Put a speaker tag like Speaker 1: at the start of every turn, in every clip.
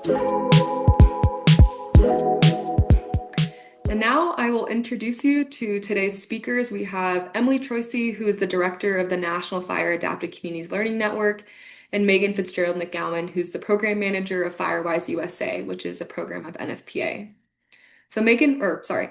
Speaker 1: And now I will introduce you to today's speakers. We have Emily Troisi, who is the director of the National Fire Adapted Communities Learning Network, and Megan Fitzgerald McGowan, who's the program manager of Firewise USA, which is a program of NFPA. So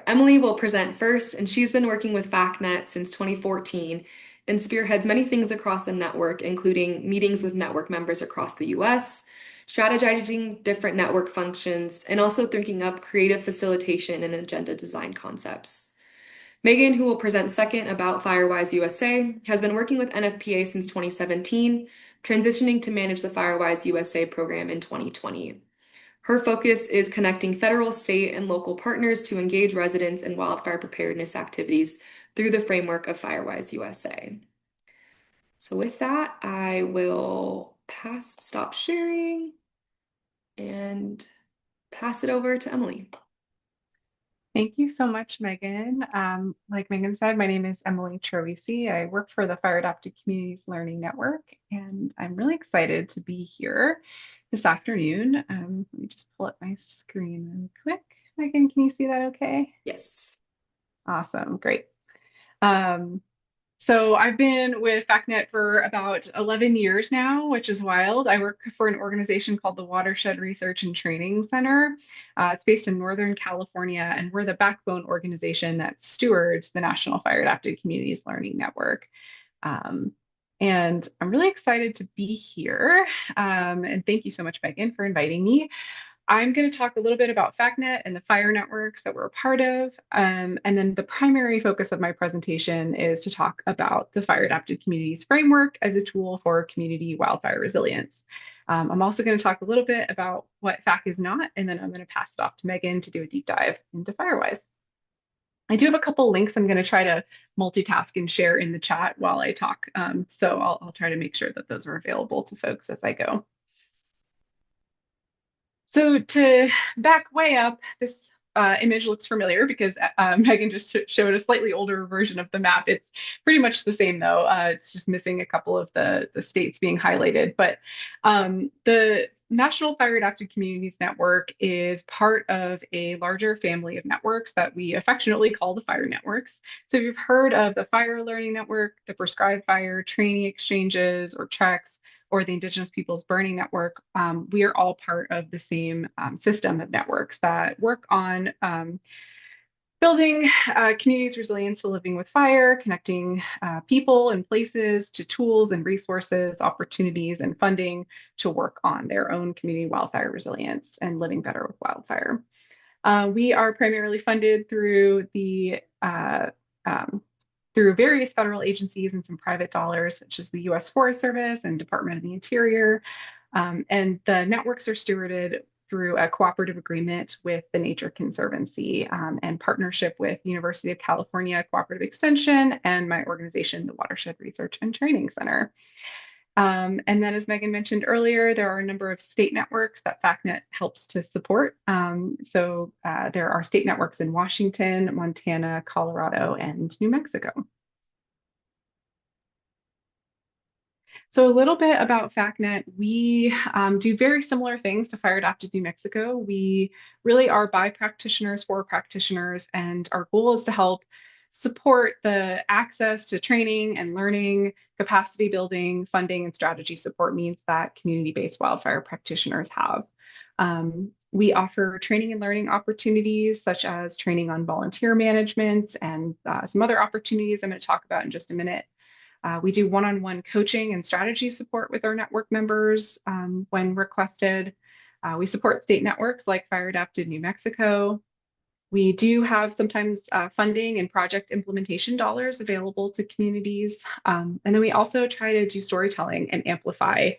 Speaker 1: Emily will present first, and she's been working with FACnet since 2014 and spearheads many things across the network, including meetings with network members across the US, strategizing different network functions, and also thinking up creative facilitation and agenda design concepts. Megan, who will present second about Firewise USA, has been working with NFPA since 2017, transitioning to manage the Firewise USA program in 2020. Her focus is connecting federal, state, and local partners to engage residents in wildfire preparedness activities through the framework of Firewise USA. So with that, I will stop sharing and pass it over to Emily.
Speaker 2: Thank you so much, Megan. Like Megan said, my name is Emily Troisi. I work for the Fire Adapted Communities Learning Network, and I'm really excited to be here this afternoon. Let me just pull up my screen really quick. Megan, can you see that okay?
Speaker 1: Yes.
Speaker 2: Awesome, great. So I've been with FACnet for about 11 years now, which is wild. I work for an organization called the Watershed Research and Training Center. It's based in Northern California, and we're the backbone organization that stewards the National Fire Adapted Communities Learning Network. And I'm really excited to be here. And thank you so much, Megan, for inviting me. I'm going to talk a little bit about FACnet and the fire networks that we're a part of. And then the primary focus of my presentation is to talk about the Fire Adapted Communities Framework as a tool for community wildfire resilience. I'm also going to talk a little bit about what FAC is not, and then I'm going to pass it off to Megan to do a deep dive into Firewise. I do have a couple links I'm going to try to multitask and share in the chat while I talk. So I'll try to make sure that those are available to folks as I go. So to back way up, this image looks familiar because Megan just showed a slightly older version of the map. It's pretty much the same though. It's just missing a couple of the states being highlighted. But the National Fire Adapted Communities Network is part of a larger family of networks that we affectionately call the fire networks. So if you've heard of the Fire Learning Network, the Prescribed Fire Training Exchanges or TREX, or the Indigenous Peoples Burning Network, we are all part of the same system of networks that work on building communities' resilience to living with fire, connecting people and places to tools and resources, opportunities, and funding to work on their own community wildfire resilience and living better with wildfire. We are primarily funded through through various federal agencies and some private dollars, such as the U.S. Forest Service and Department of the Interior. And the networks are stewarded through a cooperative agreement with the Nature Conservancy and partnership with the University of California Cooperative Extension and my organization, the Watershed Research and Training Center. And then, as Megan mentioned earlier, there are a number of state networks that FACnet helps to support. There are state networks in Washington, Montana, Colorado, and New Mexico. So a little bit about FACnet. We do very similar things to Fire Adapted New Mexico. We really are by practitioners for practitioners, and our goal is to help support the access to training and learning, capacity building, funding, and strategy support needs that community-based wildfire practitioners have. We offer training and learning opportunities such as training on volunteer management and some other opportunities I'm going to talk about in just a minute. We do one-on-one coaching and strategy support with our network members when requested. We support state networks like Fire Adapted New Mexico. We do have sometimes funding and project implementation dollars available to communities. And then we also try to do storytelling and amplify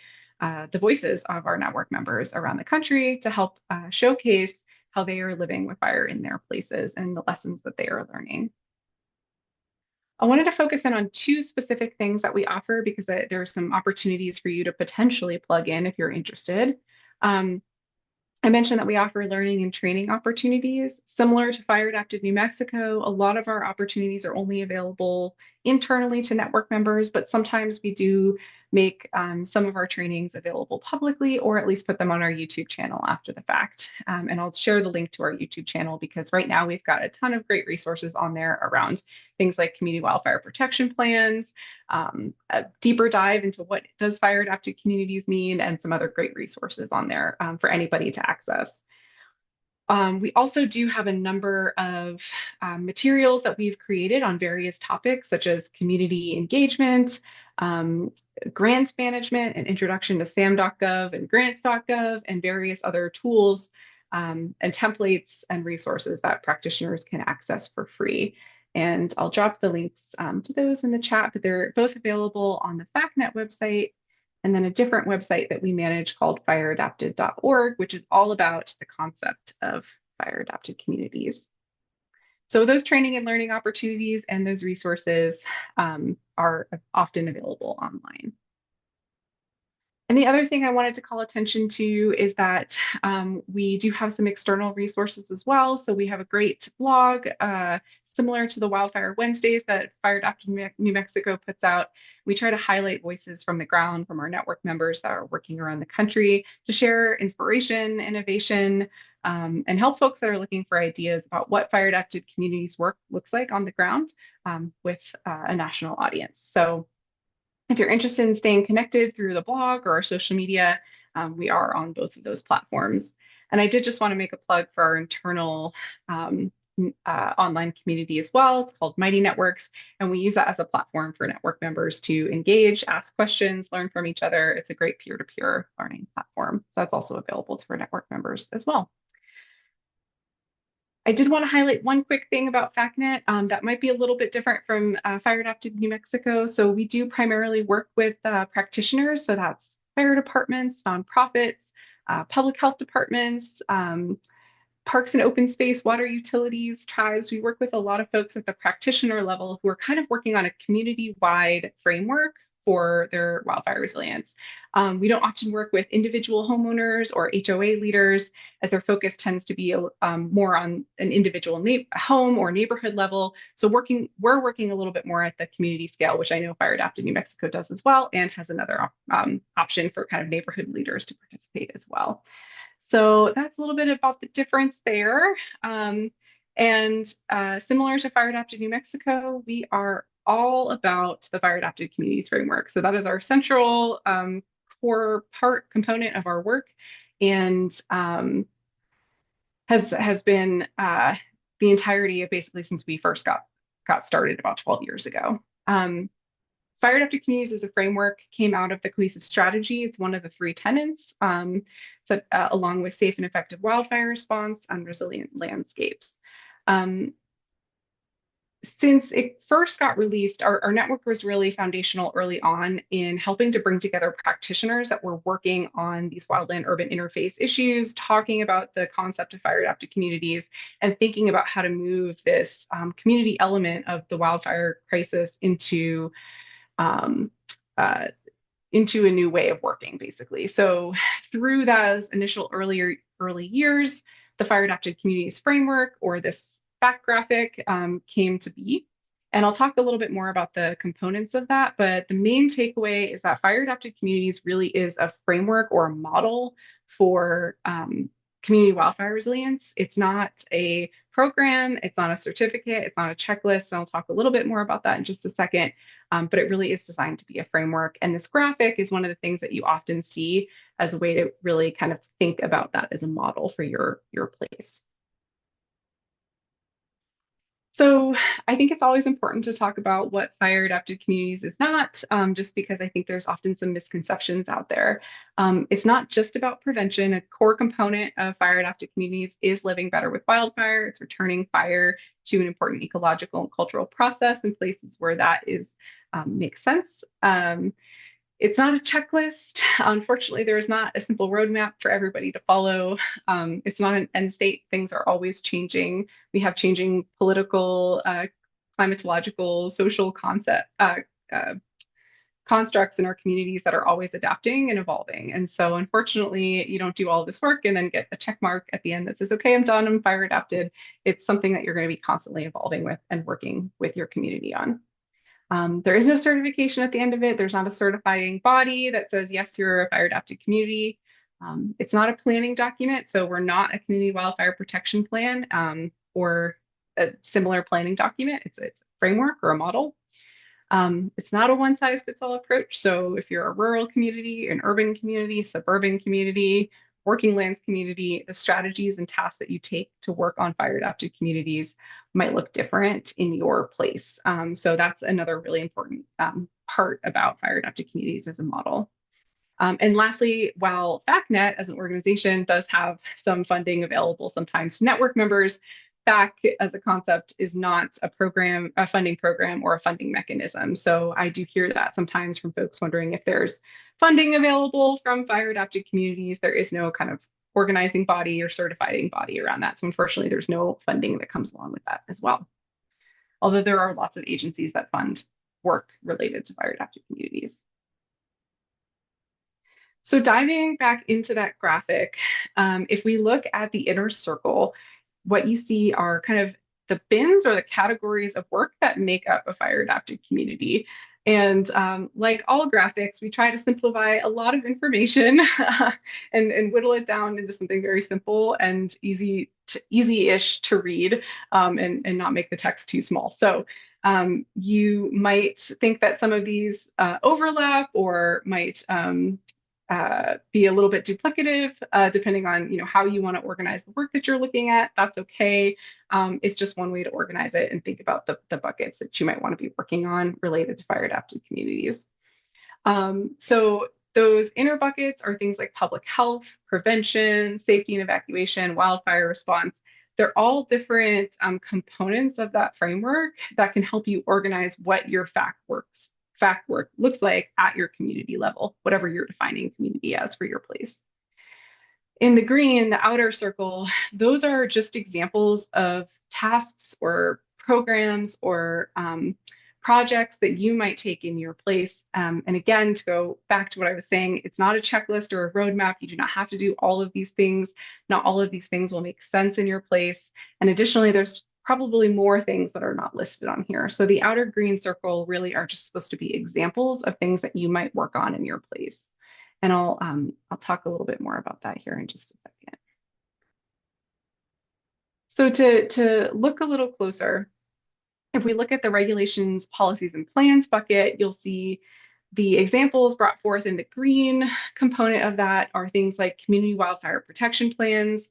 Speaker 2: the voices of our network members around the country to help showcase how they are living with fire in their places and the lessons that they are learning. I wanted to focus in on two specific things that we offer because there are some opportunities for you to potentially plug in if you're interested. I mentioned that we offer learning and training opportunities. Similar to Fire Adapted New Mexico, a lot of our opportunities are only available internally to network members, but sometimes we do make some of our trainings available publicly, or at least put them on our YouTube channel after the fact. And I'll share the link to our YouTube channel because right now we've got a ton of great resources on there around things like community wildfire protection plans, a deeper dive into what does fire adapted communities mean, and some other great resources on there for anybody to access. We also do have a number of materials that we've created on various topics, such as community engagement, um, grant management, and introduction to SAM.gov and grants.gov, and various other tools and templates and resources that practitioners can access for free. And I'll drop the links to those in the chat, but they're both available on the FACnet website and then a different website that we manage called fireadapted.org, which is all about the concept of fire adapted communities. So those training and learning opportunities and those resources are often available online. And the other thing I wanted to call attention to is that we do have some external resources as well. So we have a great blog similar to the Wildfire Wednesdays that Fire Adapted New Mexico puts out. We try to highlight voices from the ground from our network members that are working around the country to share inspiration, innovation, and help folks that are looking for ideas about what fire adapted communities work looks like on the ground with a national audience. So if you're interested in staying connected through the blog or our social media, we are on both of those platforms. And I did just want to make a plug for our internal online community as well. It's called Mighty Networks, and we use that as a platform for network members to engage, ask questions, learn from each other. It's a great peer-to-peer learning platform. So that's also available to our network members as well. I did want to highlight one quick thing about FACnet that might be a little bit different from Fire Adapted New Mexico. So we do primarily work with practitioners. So that's fire departments, nonprofits, public health departments, parks and open space, water utilities, tribes. We work with a lot of folks at the practitioner level who are kind of working on a community-wide framework for their wildfire resilience. We don't often work with individual homeowners or HOA leaders, as their focus tends to be more on an individual home or neighborhood level. So we're working a little bit more at the community scale, which I know Fire Adapted New Mexico does as well, and has another option for kind of neighborhood leaders to participate as well. So that's a little bit about the difference there. And similar to Fire Adapted New Mexico, we are all about the fire adapted communities framework. So that is our central core component of our work, and has been the entirety of basically since we first got started about 12 years ago. Fire adapted communities as a framework came out of the cohesive strategy. It's one of the 3 tenets, along with safe and effective wildfire response and resilient landscapes. Since it first got released, our network was really foundational early on in helping to bring together practitioners that were working on these wildland-urban interface issues, talking about the concept of fire-adapted communities, and thinking about how to move this community element of the wildfire crisis into a new way of working, basically. So through those initial early years, the Fire-Adapted Communities Framework, or this FAC graphic, came to be. And I'll talk a little bit more about the components of that, but the main takeaway is that fire-adapted communities really is a framework or a model for community wildfire resilience. It's not a program, it's not a certificate, it's not a checklist. And I'll talk a little bit more about that in just a second, but it really is designed to be a framework. And this graphic is one of the things that you often see as a way to really kind of think about that as a model for your place. So I think it's always important to talk about what fire adapted communities is not, just because I think there's often some misconceptions out there. It's not just about prevention. A core component of fire adapted communities is living better with wildfire. It's returning fire to an important ecological and cultural process in places where that is makes sense. It's not a checklist. Unfortunately, there is not a simple roadmap for everybody to follow. It's not an end state. Things are always changing. We have changing political, climatological, social constructs in our communities that are always adapting and evolving. And so unfortunately, you don't do all this work and then get a check mark at the end that says, okay, I'm done, I'm fire adapted. It's something that you're going to be constantly evolving with and working with your community on. There is no certification at the end of it. There's not a certifying body that says, yes, you're a fire adapted community. It's not a planning document, so we're not a community wildfire protection plan or a similar planning document. It's a framework or a model. It's not a one size fits all approach. So if you're a rural community, an urban community, suburban community, working lands community, the strategies and tasks that you take to work on fire adapted communities might look different in your place. So that's another really important part about fire adapted communities as a model. And lastly, while FACnet as an organization does have some funding available sometimes to network members, FAC as a concept is not a program, a funding program, or a funding mechanism. So I do hear that sometimes from folks wondering if there's funding available from fire adapted communities. There is no kind of organizing body or certifying body around that. So unfortunately, there's no funding that comes along with that as well. Although there are lots of agencies that fund work related to fire adapted communities. So diving back into that graphic, if we look at the inner circle, what you see are kind of the bins or the categories of work that make up a fire adapted community. And like all graphics, we try to simplify a lot of information and whittle it down into something very simple and easy-ish to read and not make the text too small. So you might think that some of these overlap or might be a little bit duplicative, depending on how you want to organize the work that you're looking at. That's okay. It's just one way to organize it and think about the buckets that you might want to be working on related to fire adapted communities. So those inner buckets are things like public health, prevention, safety and evacuation, wildfire response. They're all different components of that framework that can help you organize what your FAC work looks like at your community level, whatever you're defining community as for your place. In the green, the outer circle, those are just examples of tasks or programs or projects that you might take in your place. And again, to go back to what I was saying, it's not a checklist or a roadmap. You do not have to do all of these things. Not all of these things will make sense in your place. And additionally, there's probably more things that are not listed on here. So the outer green circle really are just supposed to be examples of things that you might work on in your place. And I'll talk a little bit more about that here in just a second. So to look a little closer, if we look at the regulations, policies, and plans bucket, you'll see the examples brought forth in the green component of that are things like community wildfire protection plans,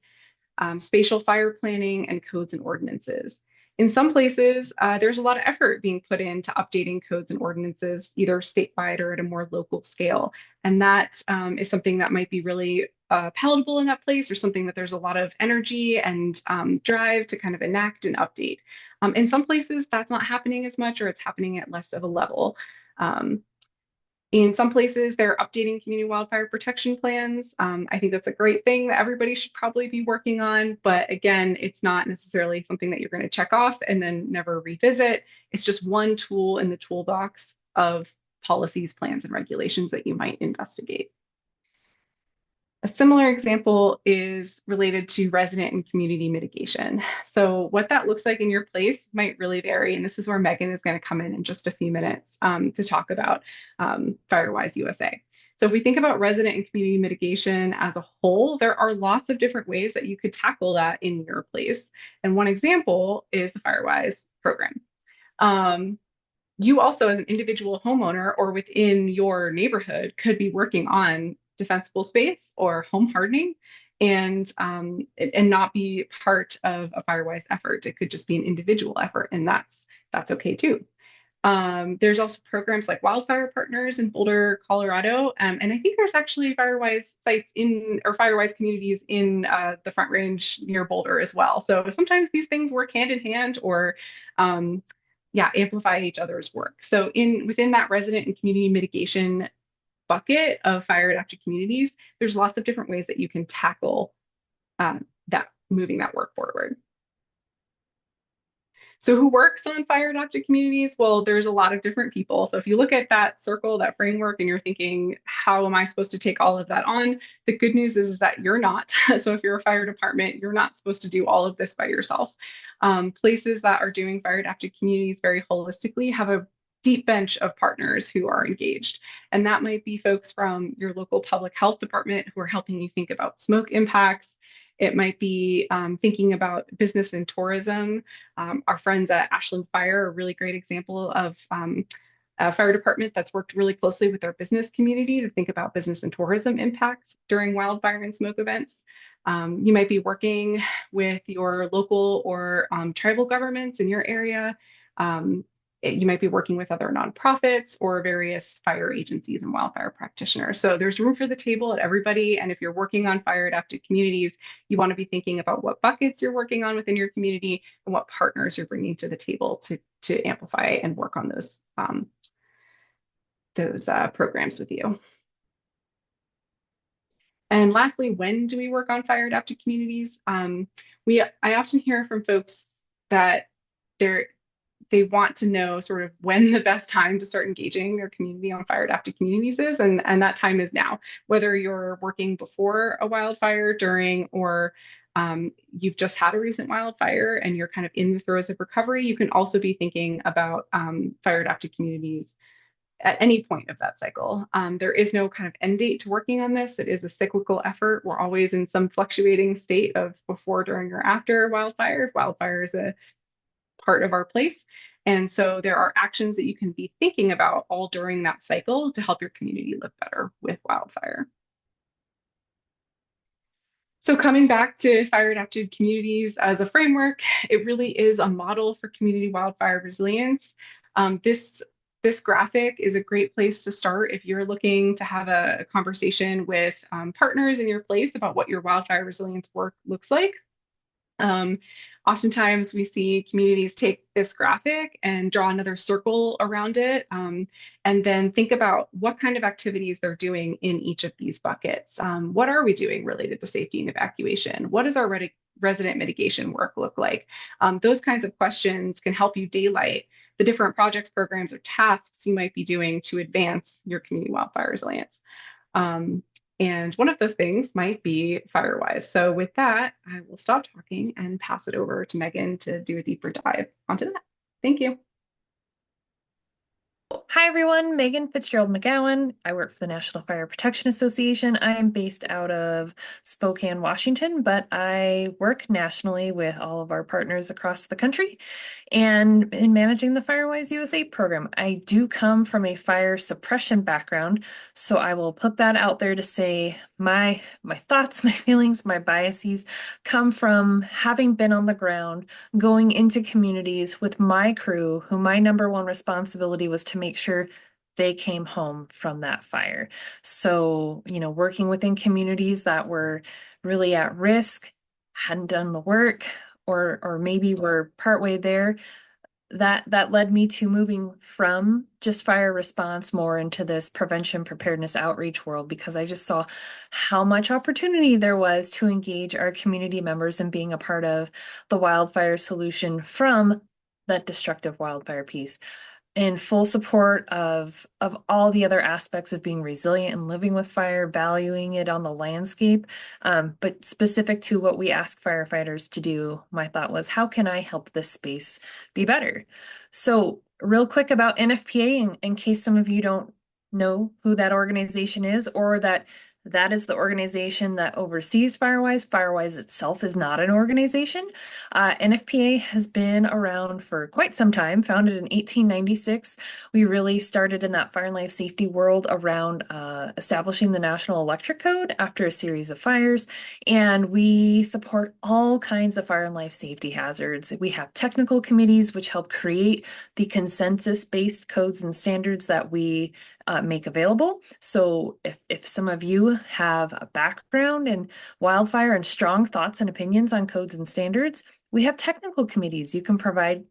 Speaker 2: spatial fire planning, and codes and ordinances. In some places, there's a lot of effort being put into updating codes and ordinances, either statewide or at a more local scale. And that is something that might be really palatable in that place, or something that there's a lot of energy and drive to kind of enact and update. In some places, that's not happening as much, or it's happening at less of a level. In some places, they're updating community wildfire protection plans. I think that's a great thing that everybody should probably be working on. But again, it's not necessarily something that you're going to check off and then never revisit. It's just one tool in the toolbox of policies, plans, and regulations that you might investigate. A similar example is related to resident and community mitigation. So what that looks like in your place might really vary. And this is where Megan is going to come in just a few minutes to talk about Firewise USA. So if we think about resident and community mitigation as a whole, there are lots of different ways that you could tackle that in your place. And one example is the Firewise program. You also, as an individual homeowner or within your neighborhood, could be working on defensible space or home hardening and not be part of a Firewise effort. It could just be an individual effort, and that's okay too. There's also programs like Wildfire Partners in Boulder, Colorado, and I think there's actually Firewise sites or Firewise communities in the Front Range near Boulder as well. So sometimes these things work hand in hand or amplify each other's work. So within that resident and community mitigation bucket of fire adapted communities, there's lots of different ways that you can tackle moving that work forward. So who works on fire adapted communities? Well, there's a lot of different people. So if you look at that circle, that framework, and you're thinking, how am I supposed to take all of that on? The good news is that you're not. So if you're a fire department, you're not supposed to do all of this by yourself. Places that are doing fire adapted communities very holistically have a deep bench of partners who are engaged. And that might be folks from your local public health department who are helping you think about smoke impacts. It might be thinking about business and tourism. Our friends at Ashland Fire are a really great example of a fire department that's worked really closely with their business community to think about business and tourism impacts during wildfire and smoke events. You might be working with your local or tribal governments in your area. Um, you might be working with other nonprofits or various fire agencies and wildfire practitioners. So there's room for the table at everybody. And if you're working on fire adapted communities, you want to be thinking about what buckets you're working on within your community and what partners you're bringing to the table to amplify and work on those programs with you. And lastly, when do we work on fire adapted communities? I often hear from folks that they want to know sort of when the best time to start engaging their community on fire adapted communities is, and that time is now. Whether you're working before a wildfire, during, or you've just had a recent wildfire and you're kind of in the throes of recovery, you can also be thinking about fire adapted communities at any point of that cycle. There is no kind of end date to working on this. It is a cyclical effort. We're always in some fluctuating state of before, during, or after wildfire. Wildfire is a part of our place. And so there are actions that you can be thinking about all during that cycle to help your community live better with wildfire. So coming back to fire adapted communities as a framework, it really is a model for community wildfire resilience. This graphic is a great place to start if you're looking to have a conversation with partners in your place about what your wildfire resilience work looks like. Oftentimes we see communities take this graphic and draw another circle around it, and then think about what kind of activities they're doing in each of these buckets. What are we doing related to safety and evacuation? What does our resident mitigation work look like? Those kinds of questions can help you daylight the different projects, programs, or tasks you might be doing to advance your community wildfire resilience. And one of those things might be Firewise. So with that, I will stop talking and pass it over to Megan to do a deeper dive onto that. Thank you.
Speaker 3: Hi everyone, Megan Fitzgerald McGowan. I work for the National Fire Protection Association. I am based out of Spokane, Washington, but I work nationally with all of our partners across the country and in managing the Firewise USA program. I do come from a fire suppression background, so I will put that out there to say my thoughts, my feelings, my biases come from having been on the ground, going into communities with my crew, who my number one responsibility was to make sure they came home from that fire. So, working within communities that were really at risk, hadn't done the work, or maybe were partway there, that led me to moving from just fire response more into this prevention, preparedness, outreach world, because I just saw how much opportunity there was to engage our community members in being a part of the wildfire solution from that destructive wildfire piece, in full support of all the other aspects of being resilient and living with fire, valuing it on the landscape. But specific to what we ask firefighters to do, my thought was, how can I help this space be better? So real quick about NFPA, in case some of you don't know who that organization is, or that is the organization that oversees Firewise. Firewise itself is not an organization. NFPA has been around for quite some time, founded in 1896. We really started in that fire and life safety world around establishing the National Electric Code after a series of fires, and we support all kinds of fire and life safety hazards. We have technical committees which help create the consensus-based codes and standards that we make available. So if some of you have a background in wildfire and strong thoughts and opinions on codes and standards, we have technical committees. You can provide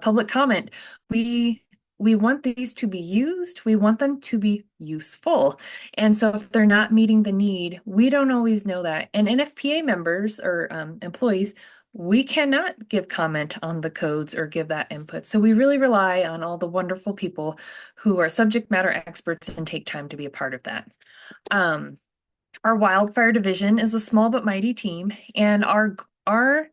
Speaker 3: public comment. We want these to be used. We want them to be useful. And so if they're not meeting the need, we don't always know that. And NFPA members or employees, we cannot give comment on the codes or give that input. So we really rely on all the wonderful people who are subject matter experts and take time to be a part of that. Our wildfire division is a small but mighty team, and our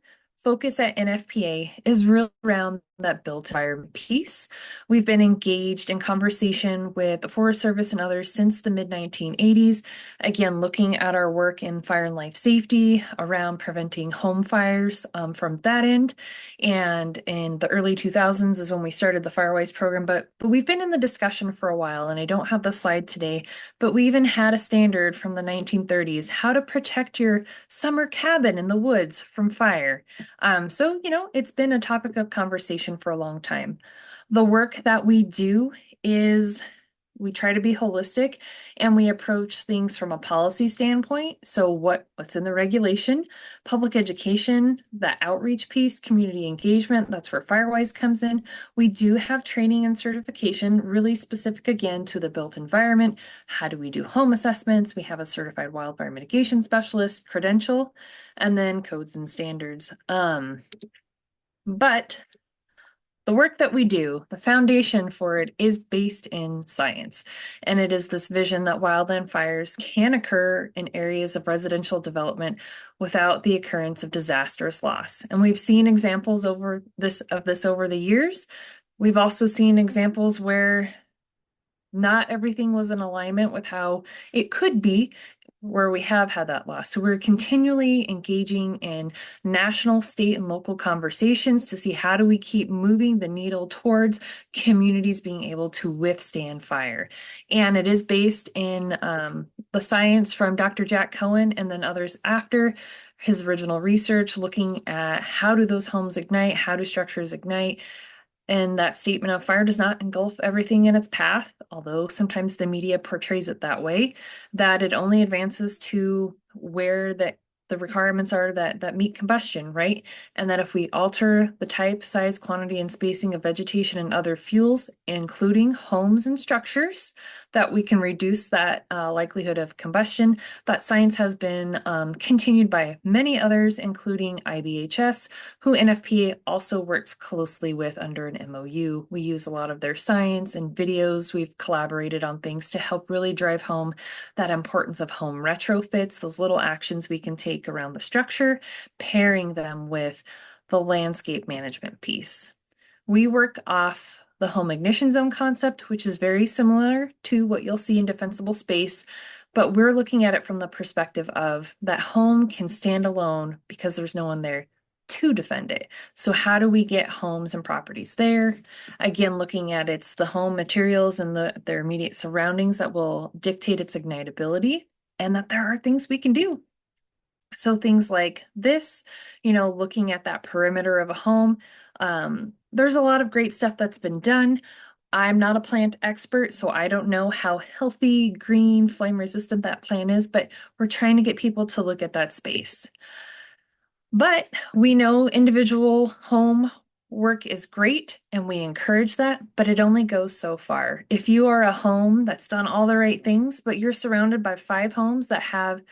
Speaker 3: focus at NFPA is really around that built environment piece. We've been engaged in conversation with the Forest Service and others since the mid-1980s, again, looking at our work in fire and life safety around preventing home fires from that end. And in the early 2000s is when we started the Firewise program, but we've been in the discussion for a while, and I don't have the slide today, but we even had a standard from the 1930s, how to protect your summer cabin in the woods from fire. So, it's been a topic of conversation for a long time. The work that we do is we try to be holistic and we approach things from a policy standpoint. So what's in the regulation, public education, the outreach piece, community engagement, that's where Firewise comes in. We do have training and certification really specific again to the built environment. How do we do home assessments? We have a certified wildfire mitigation specialist credential, and then codes and standards. But the work that we do, the foundation for it is based in science. And it is this vision that wildland fires can occur in areas of residential development without the occurrence of disastrous loss. And we've seen examples of this over the years. We've also seen examples where not everything was in alignment with how it could be, where we have had that loss. So we're continually engaging in national, state, and local conversations to see how do we keep moving the needle towards communities being able to withstand fire. And it is based in the science from Dr. Jack Cohen and then others after his original research, looking at how do those homes ignite, how do structures ignite. And that statement of fire does not engulf everything in its path, although sometimes the media portrays it that way, that it only advances to where the requirements are that meet combustion, right? And that if we alter the type, size, quantity, and spacing of vegetation and other fuels, including homes and structures, that we can reduce that likelihood of combustion. That science has been continued by many others, including IBHS, who NFPA also works closely with under an MOU. We use a lot of their science and videos. We've collaborated on things to help really drive home that importance of home retrofits, those little actions we can take around the structure, pairing them with the landscape management piece. We work off the home ignition zone concept, which is very similar to what you'll see in defensible space, but we're looking at it from the perspective of that home can stand alone because there's no one there to defend it. So how do we get homes and properties there? Again, looking at the home materials and their immediate surroundings that will dictate its ignitability, and that there are things we can do. So things like this, looking at that perimeter of a home, there's a lot of great stuff that's been done. I'm not a plant expert, so I don't know how healthy, green, flame resistant that plant is, but we're trying to get people to look at that space. But we know individual home work is great and we encourage that, but it only goes so far. If you are a home that's done all the right things, but you're surrounded by 5 homes that have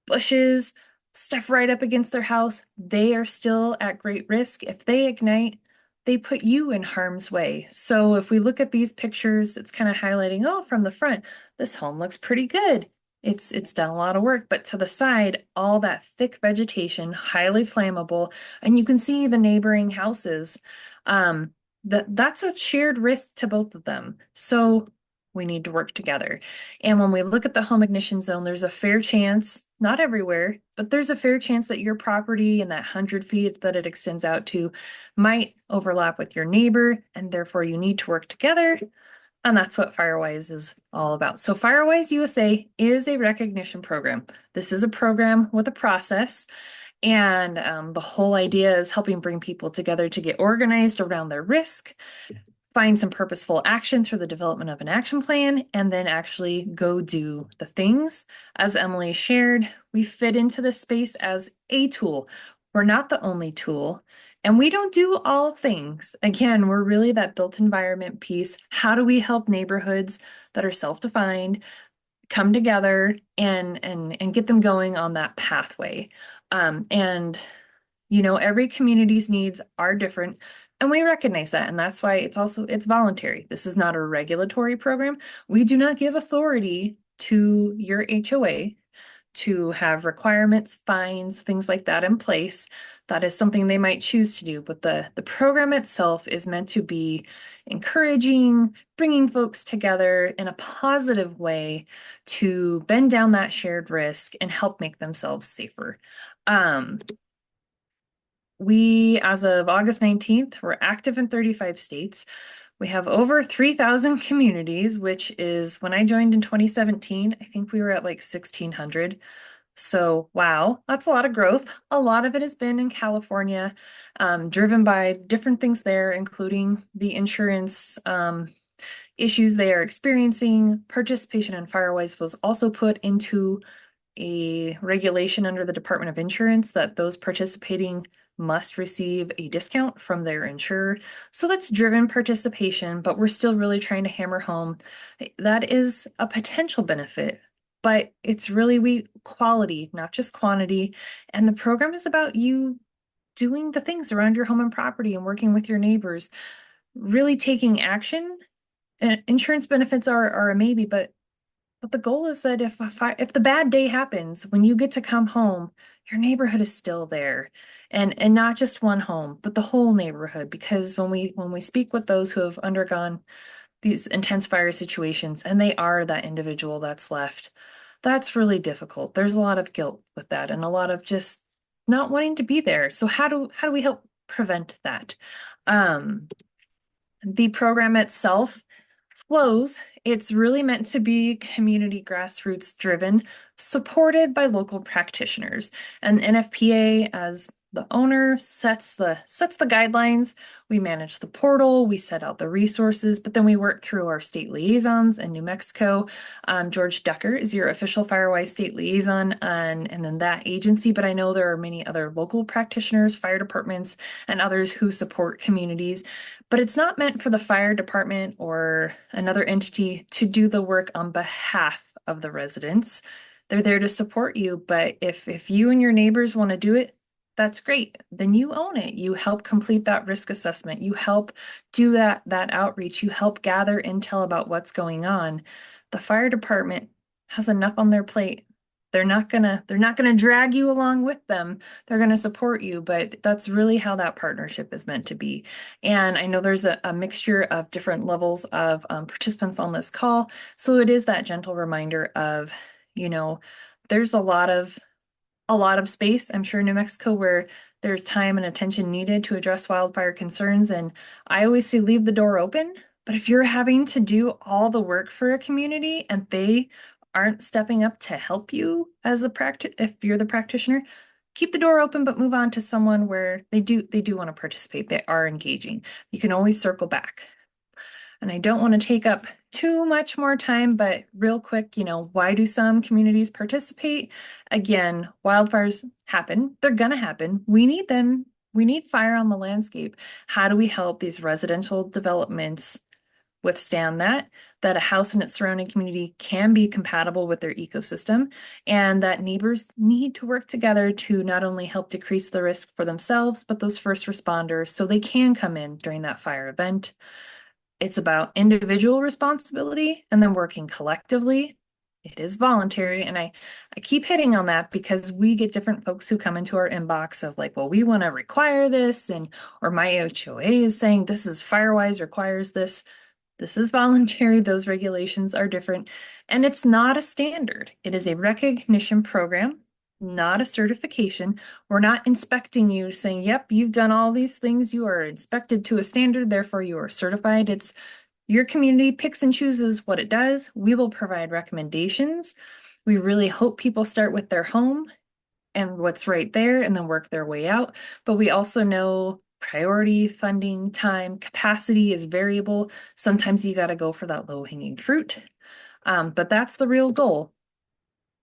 Speaker 3: bushes, stuff right up against their house, they are still at great risk. If they ignite, they put you in harm's way. So if we look at these pictures, it's kind of highlighting, oh, from the front, this home looks pretty good. It's done a lot of work, but to the side, all that thick vegetation, highly flammable, and you can see the neighboring houses. That's a shared risk to both of them. So we need to work together. And when we look at the home ignition zone, there's a fair chance, not everywhere, but there's a fair chance that your property and that 100 feet that it extends out to might overlap with your neighbor, and therefore you need to work together. And that's what Firewise is all about. So Firewise USA is a recognition program. This is a program with a process. And the whole idea is helping bring people together to get organized around their risk, find some purposeful action through the development of an action plan, and then actually go do the things. As Emily shared, we fit into this space as a tool. We're not the only tool, and we don't do all things. Again, we're really that built environment piece. How do we help neighborhoods that are self-defined come together and get them going on that pathway? Every community's needs are different. And we recognize that, and that's why it's voluntary. This is not a regulatory program. We do not give authority to your HOA to have requirements, fines, things like that in place. That is something they might choose to do, but the program itself is meant to be encouraging, bringing folks together in a positive way to bend down that shared risk and help make themselves safer. We, as of August 19th, we're active in 35 states. We have over 3,000 communities, which is when I joined in 2017, I think we were at like 1,600. So, wow, that's a lot of growth. A lot of it has been in California, driven by different things there, including the insurance issues they are experiencing. Participation in Firewise was also put into a regulation under the Department of Insurance that those participating must receive a discount from their insurer. So that's driven participation, but we're still really trying to hammer home that is a potential benefit, but it's really quality, not just quantity. And the program is about you doing the things around your home and property and working with your neighbors, really taking action. And insurance benefits are a maybe, but the goal is that if the bad day happens, when you get to come home, your neighborhood is still there, and not just one home, but the whole neighborhood. Because when we speak with those who have undergone these intense fire situations, and they are that individual that's left, that's really difficult. There's a lot of guilt with that, and a lot of just not wanting to be there. So how do we help prevent that? The program itself flows. It's really meant to be community grassroots driven, supported by local practitioners. And NFPA, as the owner, sets the guidelines. We manage the portal, we set out the resources, but then we work through our state liaisons in New Mexico. George Decker is your official Firewise state liaison and then that agency, but I know there are many other local practitioners, fire departments, and others who support communities. But it's not meant for the fire department or another entity to do the work on behalf of the residents. They're there to support you, but if you and your neighbors want to do it, that's great. Then you own it. You help complete that risk assessment. You help do that outreach. You help gather intel about what's going on. The fire department has enough on their plate. They're not gonna drag you along with them. They're gonna support you, but that's really how that partnership is meant to be. And I know there's a mixture of different levels of participants on this call. So it is that gentle reminder of, there's a lot of space, I'm sure, in New Mexico where there's time and attention needed to address wildfire concerns. And I always say leave the door open. But if you're having to do all the work for a community and they aren't stepping up to help you as if you're the practitioner, keep the door open, but move on to someone where they do want to participate. They are engaging. You can always circle back. And I don't want to take up too much more time, but real quick, why do some communities participate? Again, wildfires happen. They're going to happen. We need them. We need fire on the landscape. How do we help these residential developments withstand that a house and its surrounding community can be compatible with their ecosystem, and that neighbors need to work together to not only help decrease the risk for themselves, but those first responders so they can come in during that fire event. It's about individual responsibility and then working collectively. It is voluntary. And I keep hitting on that because we get different folks who come into our inbox of like, well, we want to require this, or my HOA is saying this is Firewise requires this. This is voluntary. Those regulations are different. And it's not a standard. It is a recognition program, not a certification. We're not inspecting you saying, yep, you've done all these things. You are inspected to a standard, therefore you are certified. It's your community picks and chooses what it does. We will provide recommendations. We really hope people start with their home and what's right there and then work their way out. But we also know priority, funding, time, capacity is variable. Sometimes you got to go for that low-hanging fruit. But that's the real goal.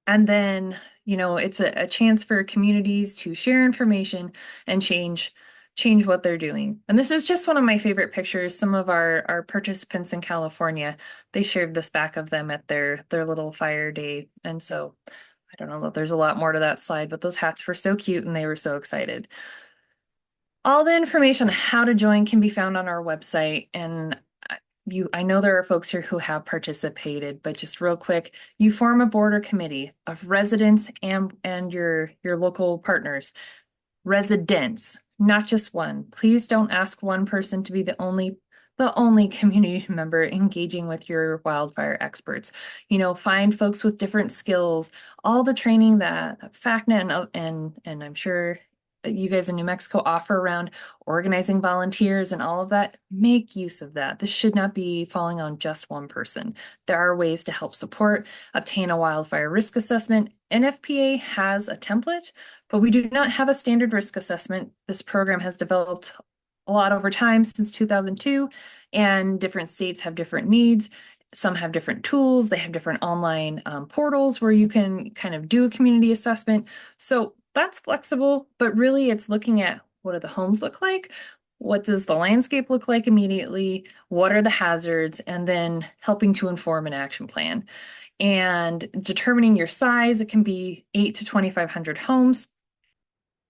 Speaker 3: And then, it's a chance for communities to share information and change what they're doing. And this is just one of my favorite pictures. Some of our participants in California, they shared this back of them at their little fire day. And so I don't know that there's a lot more to that slide, but those hats were so cute and they were so excited. All the information on how to join can be found on our website. And I know there are folks here who have participated, but just real quick, you form a board or committee of residents and your local partners. Residents, not just one. Please don't ask one person to be the only community member engaging with your wildfire experts. Find folks with different skills. All the training that FACNM and I'm sure you guys in New Mexico offer around organizing volunteers and all of that, make use of that. This should not be falling on just one person. There are ways to help support, obtain a wildfire risk assessment. NFPA has a template, but we do not have a standard risk assessment. This program has developed a lot over time since 2002, and different states have different needs. Some have different tools. They have different online portals where you can kind of do a community assessment. So that's flexible, but really it's looking at what do the homes look like? What does the landscape look like immediately? What are the hazards? And then helping to inform an action plan. And determining your size, it can be 8 to 2,500 homes.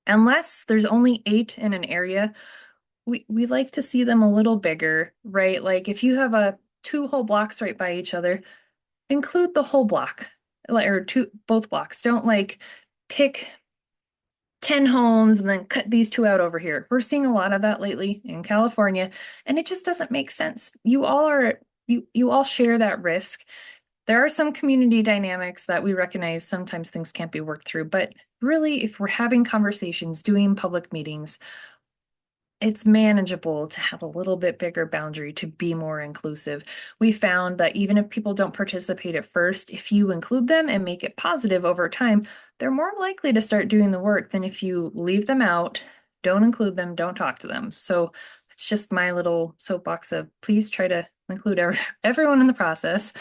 Speaker 3: Unless there's only 8 in an area, we like to see them a little bigger, right? Like if you have 2 whole blocks right by each other, include the whole block, or both blocks. Don't like pick 10 homes and then cut these 2 out over here. We're seeing a lot of that lately in California, and it just doesn't make sense. You all share that risk. There are some community dynamics that we recognize sometimes things can't be worked through, but really, if we're having conversations, doing public meetings, it's manageable to have a little bit bigger boundary to be more inclusive. We found that even if people don't participate at first, if you include them and make it positive over time, they're more likely to start doing the work than if you leave them out, don't include them, don't talk to them. So it's just my little soapbox of please try to include everyone in the process.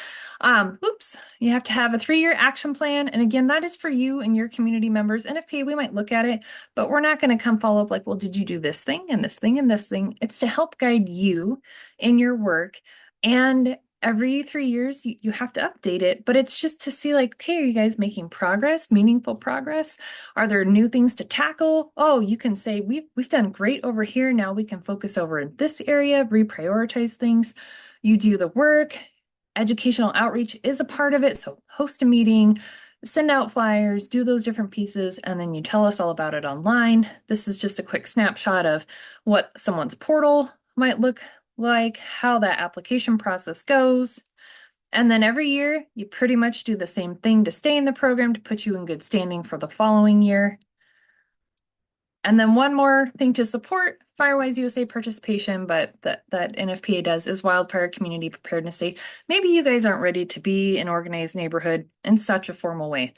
Speaker 3: You have to have a 3-year action plan. And again, that is for you and your community members. NFPA, we might look at it, but we're not going to come follow up like, well, did you do this thing and this thing and this thing? It's to help guide you in your work. And every 3 years, you have to update it, but it's just to see like, okay, are you guys making progress, meaningful progress? Are there new things to tackle? Oh, you can say, we've done great over here. Now we can focus over in this area, reprioritize things. You do the work. Educational outreach is a part of it. So host a meeting, send out flyers, do those different pieces, and then you tell us all about it online. This is just a quick snapshot of what someone's portal might look like, how that application process goes. And then every year, you pretty much do the same thing to stay in the program to put you in good standing for the following year. And then one more thing to support Firewise USA participation, but that NFPA does is Wildfire Community Preparedness Day. Maybe you guys aren't ready to be an organized neighborhood in such a formal way.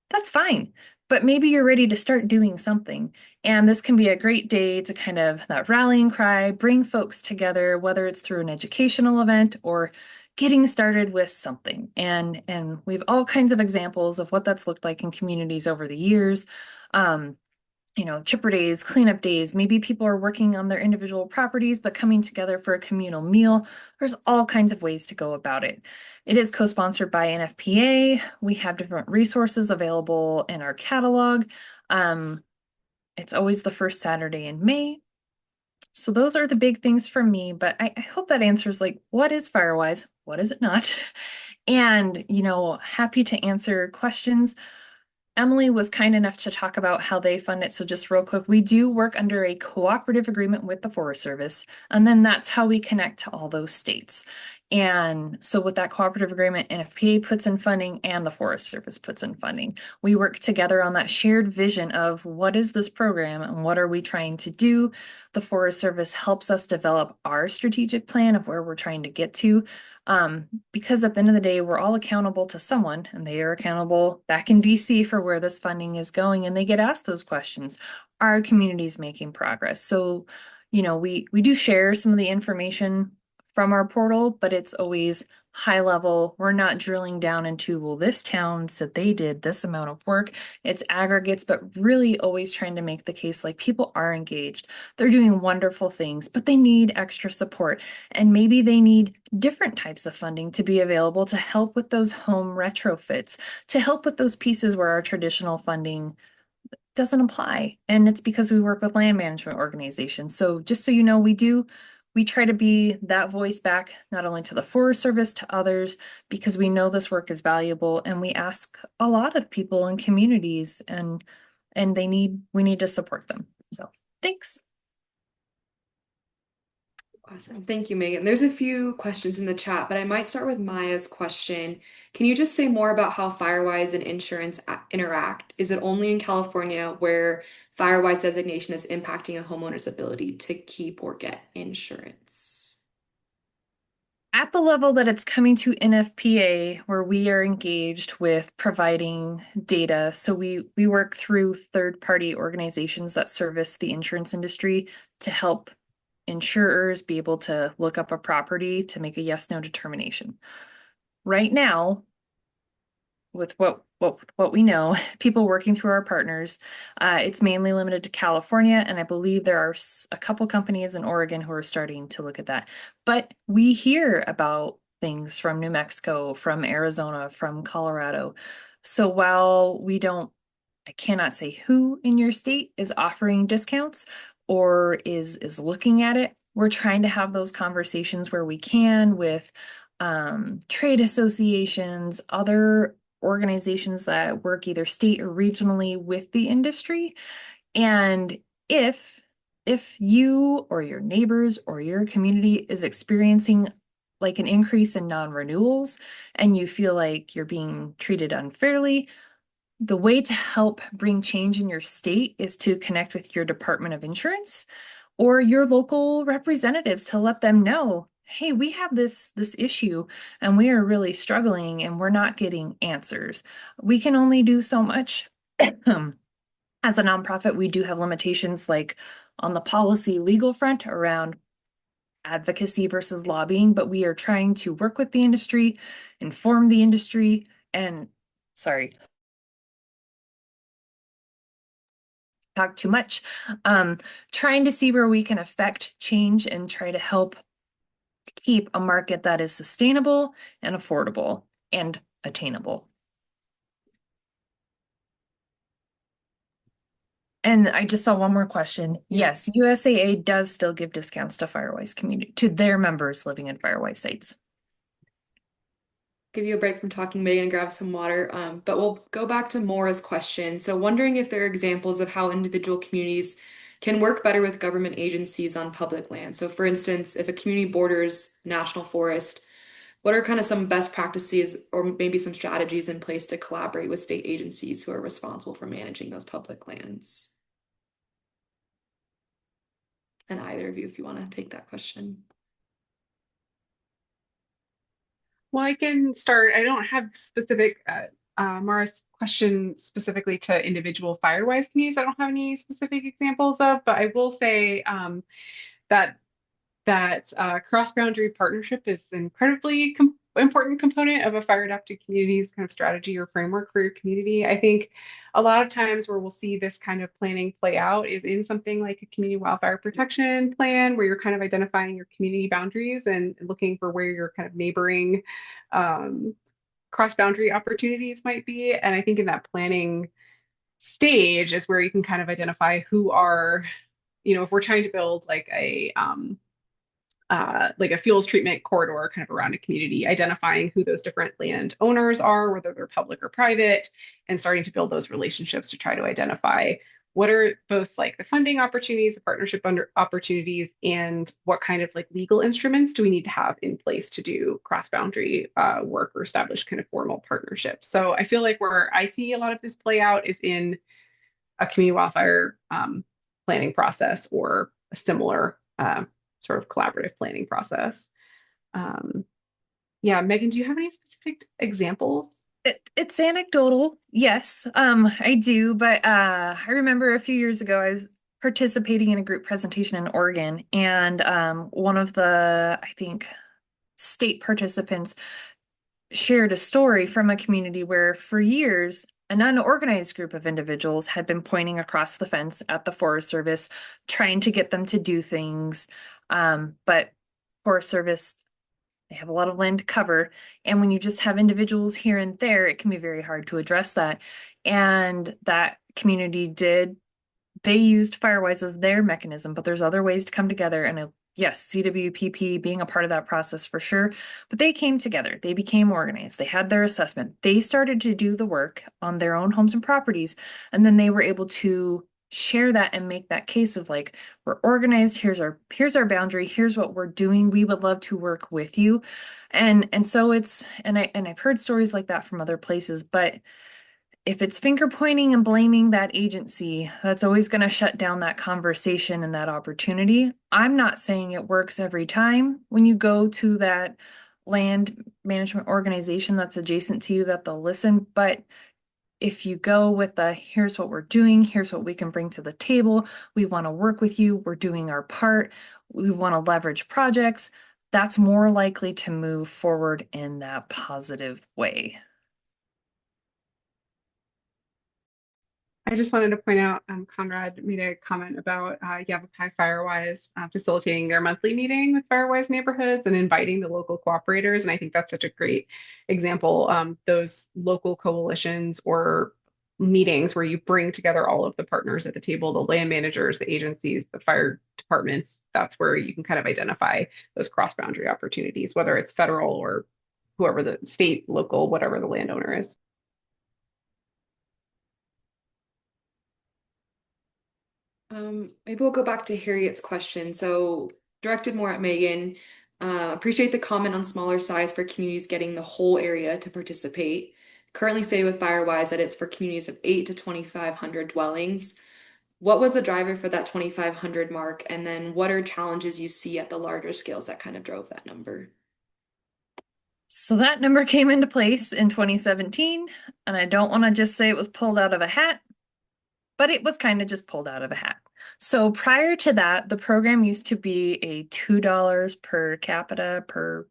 Speaker 3: That's fine, but maybe you're ready to start doing something. And this can be a great day to kind of that rallying cry, bring folks together, whether it's through an educational event or getting started with something. And we've all kinds of examples of what that's looked like in communities over the years. Chipper days, cleanup days, maybe people are working on their individual properties, but coming together for a communal meal. There's all kinds of ways to go about it. It is co-sponsored by NFPA. We have different resources available in our catalog. It's always the first Saturday in May. So those are the big things for me, but I hope that answers like, what is Firewise? What is it not? And, happy to answer questions. Emily was kind enough to talk about how they fund it. So just real quick, we do work under a cooperative agreement with the Forest Service, and then that's how we connect to all those states. And so with that cooperative agreement, NFPA puts in funding and the Forest Service puts in funding. We work together on that shared vision of what is this program and what are we trying to do? The Forest Service helps us develop our strategic plan of where we're trying to get to. Because at the end of the day, we're all accountable to someone, and they are accountable back in DC for where this funding is going, and they get asked those questions. Are our communities making progress? So, we do share some of the information from our portal, but it's always high level. We're not drilling down into, well, this town said they did this amount of work. It's aggregates, but really always trying to make the case like people are engaged. They're doing wonderful things, but they need extra support. And maybe they need different types of funding to be available to help with those home retrofits, to help with those pieces where our traditional funding doesn't apply. And it's because we work with land management organizations. So just so you know, we do we try to be that voice back, not only to the Forest Service, to others, because we know this work is valuable and we ask a lot of people in communities and we need to support them. So thanks.
Speaker 1: Awesome. Thank you, Megan. There's a few questions in the chat, but I might start with Maya's question. Can you just say more about how Firewise and insurance interact? Is it only in California where Firewise designation is impacting a homeowner's ability to keep or get insurance?
Speaker 3: At the level that it's coming to NFPA, where we are engaged with providing data, so we work through third-party organizations that service the insurance industry to help insurers be able to look up a property to make a yes/no determination. Right now, with what we know, people working through our partners, it's mainly limited to California, and I believe there are a couple companies in Oregon who are starting to look at that. But we hear about things from New Mexico, from Arizona, from Colorado. So while I cannot say who in your state is offering discounts or is looking at it, we're trying to have those conversations where we can with trade associations, other organizations that work either state or regionally with the industry. And if you or your neighbors or your community is experiencing like an increase in non-renewals and you feel like you're being treated unfairly, the way to help bring change in your state is to connect with your Department of Insurance or your local representatives to let them know, hey, we have this issue and we are really struggling and we're not getting answers. We can only do so much. As a nonprofit, we do have limitations like on the policy legal front around advocacy versus lobbying, but we are trying to work with the industry, inform the industry, and talk too much, trying to see where we can affect change and try to help keep a market that is sustainable and affordable and attainable. And I just saw one more question. Yes, USAA does still give discounts to Firewise community, to their members living in Firewise sites.
Speaker 1: Give you a break from talking, Megan, and grab some water. But we'll go back to Maura's question. So wondering if there are examples of how individual communities can work better with government agencies on public land. So for instance, if a community borders national forest, what are kind of some best practices or maybe some strategies in place to collaborate with state agencies who are responsible for managing those public lands? And either of you, if you want to take that question.
Speaker 2: Well, I can start. I don't have specific, Mara's question specifically to individual Firewise communities. I don't have any specific examples of, but I will say that cross-boundary partnership is an incredibly important component of a fire-adapted community's kind of strategy or framework for your community. I think a lot of times where we'll see this kind of planning play out is in something like a community wildfire protection plan, where you're kind of identifying your community boundaries and looking for where your kind of neighboring cross-boundary opportunities might be. And I think in that planning stage is where you can kind of identify who are, if we're trying to build like a fuels treatment corridor kind of around a community, identifying who those different land owners are, whether they're public or private, and starting to build those relationships to try to identify what are both like the funding opportunities, the partnership opportunities, and what kind of like legal instruments do we need to have in place to do cross-boundary work or establish kind of formal partnerships. So I feel like where I see a lot of this play out is in a community wildfire planning process or a similar sort of collaborative planning process. Yeah, Megan, do you have any specific examples?
Speaker 3: It's anecdotal, yes, I do, but I remember a few years ago I was participating in a group presentation in Oregon, and one of the, I think, state participants shared a story from a community where for years an unorganized group of individuals had been pointing across the fence at the Forest Service, trying to get them to do things, but Forest Service, they have a lot of land to cover. And when you just have individuals here and there, it can be very hard to address that. And that community they used Firewise as their mechanism, but there's other ways to come together. And yes, CWPP being a part of that process for sure, but they came together. They became organized. They had their assessment. They started to do the work on their own homes and properties, and then they were able to share that and make that case of like, we're organized, here's our boundary, here's what we're doing. We would love to work with you. And so I've heard stories like that from other places, but if it's finger pointing and blaming that agency, that's always going to shut down that conversation and that opportunity. I'm not saying it works every time when you go to that land management organization that's adjacent to you that they'll listen, but if you go with the here's what we're doing, here's what we can bring to the table, we want to work with you, we're doing our part, we want to leverage projects, that's more likely to move forward in that positive way.
Speaker 2: I just wanted to point out, Conrad made a comment about Yavapai Firewise facilitating their monthly meeting with Firewise neighborhoods and inviting the local cooperators. And I think that's such a great example. Those local coalitions or meetings where you bring together all of the partners at the table, the land managers, the agencies, the fire departments, that's where you can kind of identify those cross-boundary opportunities, whether it's federal or whoever the state, local, whatever the landowner is.
Speaker 1: Maybe we'll go back to Harriet's question. So directed more at Megan. Appreciate the comment on smaller size for communities getting the whole area to participate. Currently say with Firewise that it's for communities of 8 to 2,500 dwellings. What was the driver for that 2,500 mark? And then what are challenges you see at the larger scales that kind of drove that number?
Speaker 3: So that number came into place in 2017, and I don't want to just say it was pulled out of a hat, but it was kind of just pulled out of a hat. So prior to that, the program used to be a $2 per capita per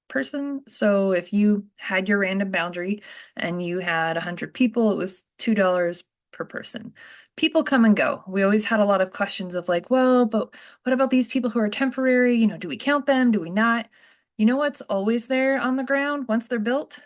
Speaker 3: person. So if you had your random boundary and you had 100 people, it was $2 per person. People come and go. We always had a lot of questions of like, well, but what about these people who are temporary? You know, do we count them? Do we not? You know what's always there on the ground once they're built?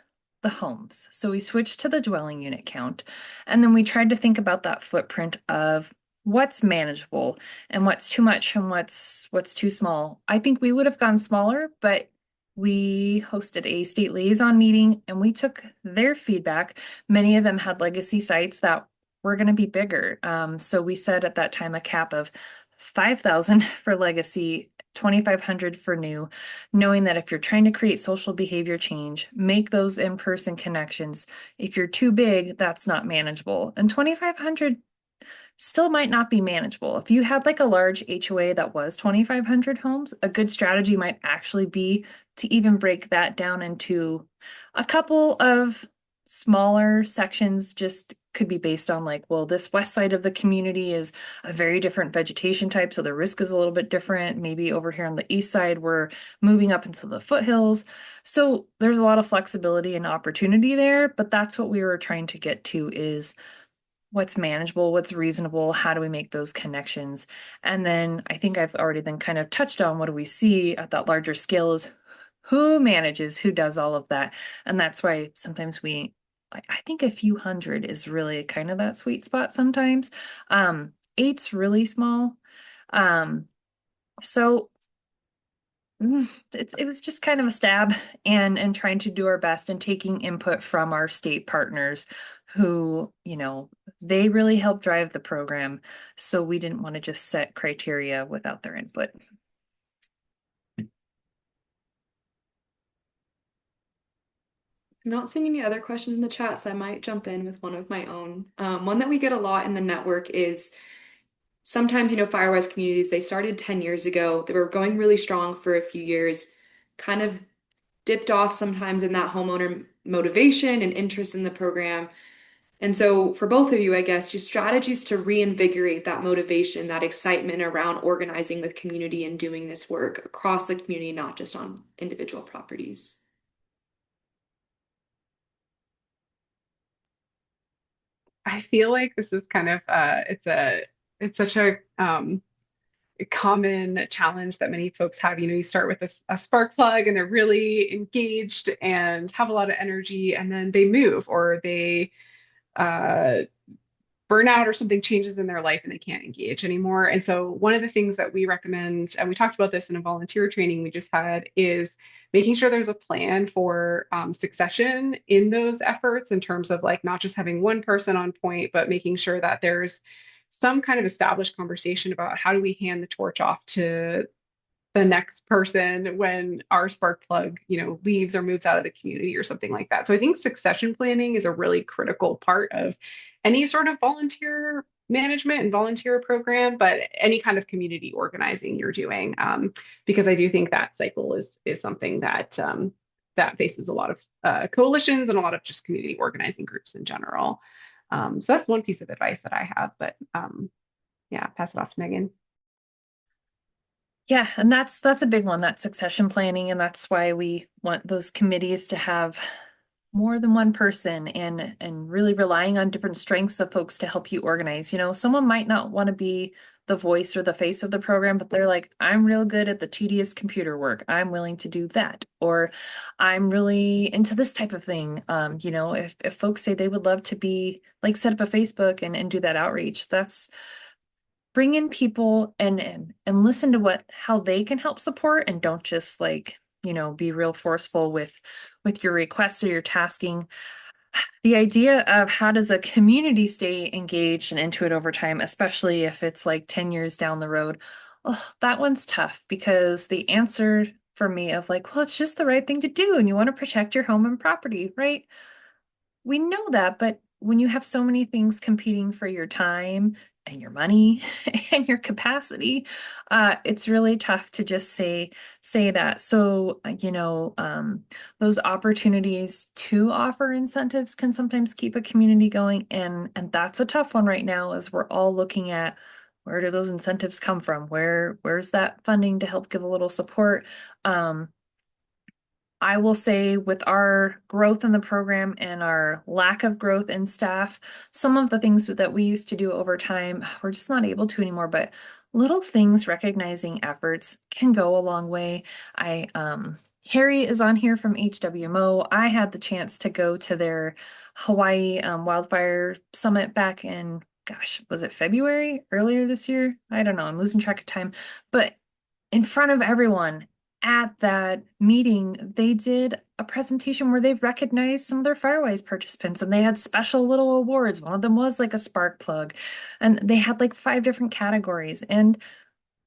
Speaker 3: The homes. So we switched to the dwelling unit count. And then we tried to think about that footprint of what's manageable and what's too much and what's too small. I think we would have gone smaller, but we hosted a state liaison meeting and we took their feedback. Many of them had legacy sites that were going to be bigger. So we set at that time a cap of 5,000 for legacy, 2,500 for new, knowing that if you're trying to create social behavior change, make those in-person connections. If you're too big, that's not manageable. And 2,500 still might not be manageable. If you had like a large HOA that was 2,500 homes, a good strategy might actually be to even break that down into a couple of smaller sections. Just could be based on like, well, this west side of the community is a very different vegetation type, so the risk is a little bit different. Maybe over here on the east side, we're moving up into the foothills. So there's a lot of flexibility and opportunity there, but that's what we were trying to get to is what's manageable, what's reasonable, how do we make those connections? And then I think I've already then kind of touched on what do we see at that larger scale is who manages, who does all of that. And that's why sometimes I think a few hundred is really kind of that sweet spot sometimes. Eight's really small. So it was just kind of a stab and trying to do our best and taking input from our state partners who, you know, they really help drive the program. So we didn't want to just set criteria without their input.
Speaker 1: I'm not seeing any other questions in the chat, so I might jump in with one of my own. One that we get a lot in the network is sometimes, Firewise communities, they started 10 years ago. They were going really strong for a few years, kind of dipped off sometimes in that homeowner motivation and interest in the program. And so for both of you, I guess, just strategies to reinvigorate that motivation, that excitement around organizing the community and doing this work across the community, not just on individual properties.
Speaker 2: I feel like this is kind of it's such a common challenge that many folks have. You know, you start with a spark plug and they're really engaged and have a lot of energy, and then they move or they burnout or something changes in their life and they can't engage anymore. And so one of the things that we recommend, and we talked about this in a volunteer training we just had, is making sure there's a plan for succession in those efforts in terms of like not just having one person on point, but making sure that there's some kind of established conversation about how do we hand the torch off to the next person when our spark plug, leaves or moves out of the community or something like that. So I think succession planning is a really critical part of any sort of volunteer management and volunteer program, but any kind of community organizing you're doing, because I do think that cycle is something that that faces a lot of coalitions and a lot of just community organizing groups in general. So that's one piece of advice that I have, but yeah, pass it off to Megan.
Speaker 3: Yeah, and that's a big one, that succession planning, and that's why we want those committees to have more than one person and really relying on different strengths of folks to help you organize. Someone might not want to be the voice or the face of the program, but they're like, I'm real good at the tedious computer work. I'm willing to do that. Or I'm really into this type of thing. If folks say they would love to be like set up a Facebook and do that outreach, that's bring in people and listen to how they can help support, and don't just be real forceful with your requests or your tasking. The idea of how does a community stay engaged and into it over time, especially if it's like 10 years down the road, oh, that one's tough, because the answer for me of like, well, it's just the right thing to do and you want to protect your home and property, right? We know that, but when you have so many things competing for your time and your money and your capacity, it's really tough to just say that. So, those opportunities to offer incentives can sometimes keep a community going, and that's a tough one right now, as we're all looking at where do those incentives come from? Where's that funding to help give a little support? I will say, with our growth in the program and our lack of growth in staff, some of the things that we used to do over time, we're just not able to anymore. But little things, recognizing efforts, can go a long way. Harry is on here from HWMO. I had the chance to go to their Hawaii Wildfire Summit back in, gosh, was it February earlier this year? I don't know. I'm losing track of time. But in front of everyone at that meeting, they did a presentation where they recognized some of their Firewise participants, and they had special little awards. One of them was like a spark plug, and they had like 5 different categories. And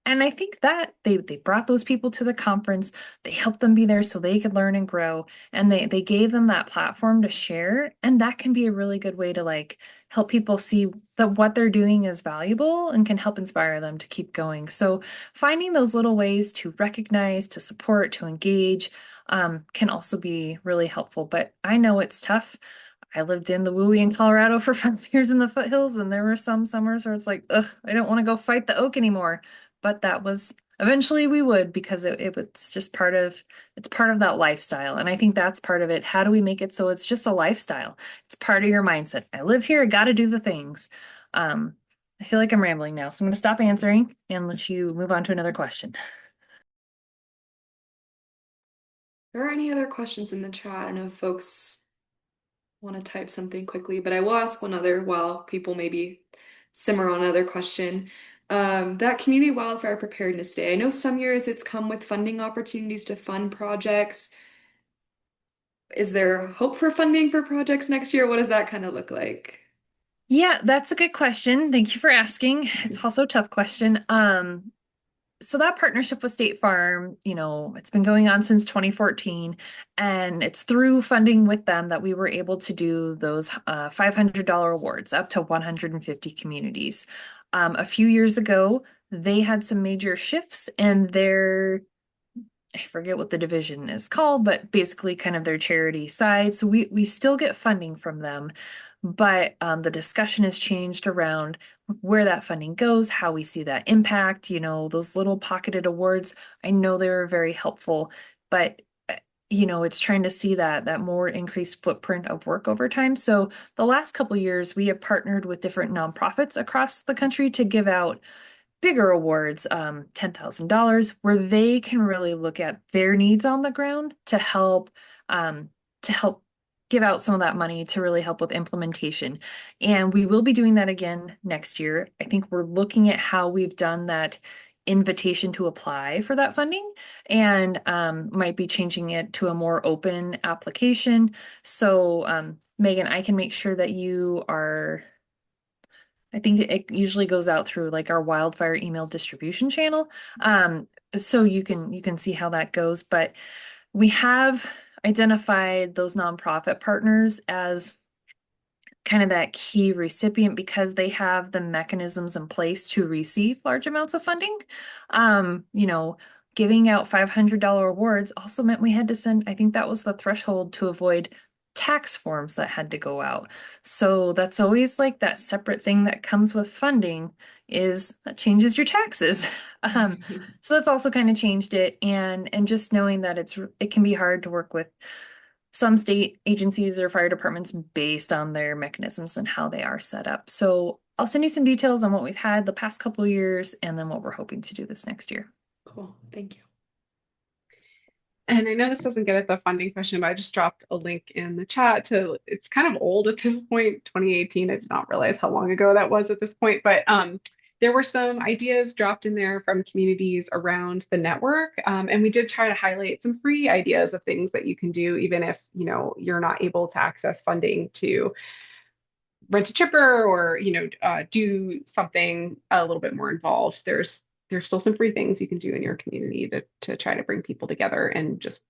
Speaker 3: I think that they brought those people to the conference, they helped them be there so they could learn and grow, and they gave them that platform to share. And that can be a really good way to like help people see that what they're doing is valuable and can help inspire them to keep going. So finding those little ways to recognize, to support, to engage, can also be really helpful. But I know it's tough. I lived in the Wooey in Colorado for 5 years in the foothills, and there were some summers where it's like, ugh, I don't want to go fight the oak anymore. But that was eventually we would, because it was just it's part of that lifestyle. And I think that's part of it. How do we make it so it's just a lifestyle? It's part of your mindset. I live here, I got to do the things. I feel like I'm rambling now, so I'm going to stop answering and let you move on to another question.
Speaker 1: Are there any other questions in the chat? I don't know if folks want to type something quickly, but I will ask one other while people maybe simmer on another question. That Community Wildfire Preparedness Day, I know some years it's come with funding opportunities to fund projects. Is there hope for funding for projects next year? What does that kind of look like?
Speaker 3: Yeah, that's a good question. Thank you for asking. It's also a tough question. So that partnership with State Farm, it's been going on since 2014, and it's through funding with them that we were able to do those $500 awards up to 150 communities. A few years ago, they had some major shifts in I forget what the division is called, but basically kind of their charity side. So we still get funding from them, but the discussion has changed around where that funding goes, how we see that impact, those little pocketed awards. I know they were very helpful, but it's trying to see that more increased footprint of work over time. So the last couple years, we have partnered with different nonprofits across the country to give out bigger awards, $10,000, where they can really look at their needs on the ground to help give out some of that money to really help with implementation. And we will be doing that again next year. I think we're looking at how we've done that invitation to apply for that funding and might be changing it to a more open application. So Megan, I can make sure that you are, I think it usually goes out through like our Wildfire email distribution channel. So you can see how that goes. But we have identified those nonprofit partners as kind of that key recipient because they have the mechanisms in place to receive large amounts of funding. You know, giving out $500 awards also meant we had to send, I think that was the threshold to avoid tax forms that had to go out. So that's always like that separate thing that comes with funding is that changes your taxes. So that's also kind of changed it and just knowing that it can be hard to work with some state agencies or fire departments based on their mechanisms and how they are set up. So I'll send you some details on what we've had the past couple of years and then what we're hoping to do this next year.
Speaker 1: Cool. Thank you.
Speaker 2: And I know this doesn't get at the funding question, but I just dropped a link in the chat to, it's kind of old at this point, 2018. I did not realize how long ago that was at this point, but there were some ideas dropped in there from communities around the network. And we did try to highlight some free ideas of things that you can do, even if, you know, you're not able to access funding to rent a chipper or, you know, do something a little bit more involved. There's still some free things you can do in your community to try to bring people together and just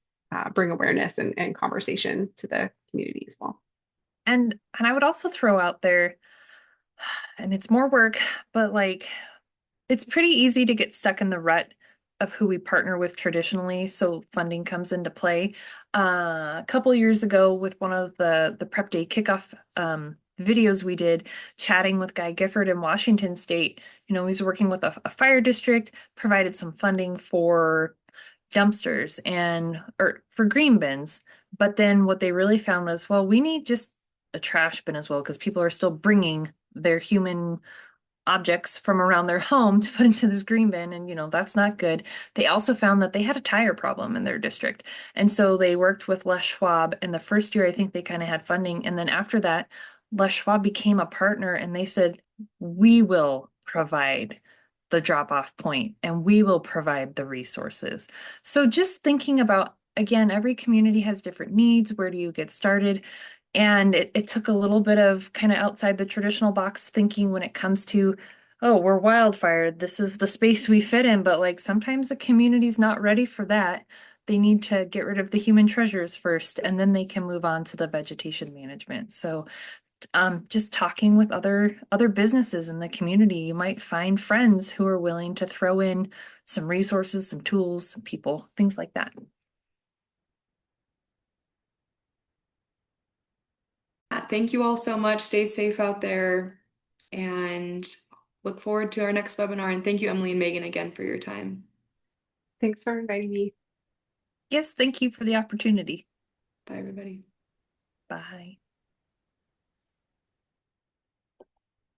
Speaker 2: bring awareness and conversation to the community as well.
Speaker 3: And I would also throw out there, and it's more work, but like it's pretty easy to get stuck in the rut of who we partner with traditionally, so funding comes into play. A couple years ago with one of the Prep Day kickoff videos we did, chatting with Guy Gifford in Washington State, you know, he's working with a fire district, provided some funding for dumpsters or for green bins. But then what they really found was, well, we need just a trash bin as well, because people are still bringing their human objects from around their home to put into this green bin, and you know that's not good. They also found that they had a tire problem in their district, and so they worked with Les Schwab. In the first year I think they kind of had funding, and then after that Les Schwab became a partner and they said, we will provide the drop-off point and we will provide the resources. So just thinking about, again, every community has different needs. Where do you get started? And it took a little bit of kind of outside the traditional box thinking when it comes to, oh, we're Wildfire, this is the space we fit in, but like sometimes the community's not ready for that. They need to get rid of the human treasures first, and then they can move on to the vegetation management. So just talking with other businesses in the community, you might find friends who are willing to throw in some resources, some tools, some people, things like that.
Speaker 1: Thank you all so much. Stay safe out there and look forward to our next webinar. And thank you, Emily and Megan, again for your time.
Speaker 2: Thanks for inviting me.
Speaker 3: Yes, thank you for the opportunity.
Speaker 1: Bye, everybody.
Speaker 3: Bye.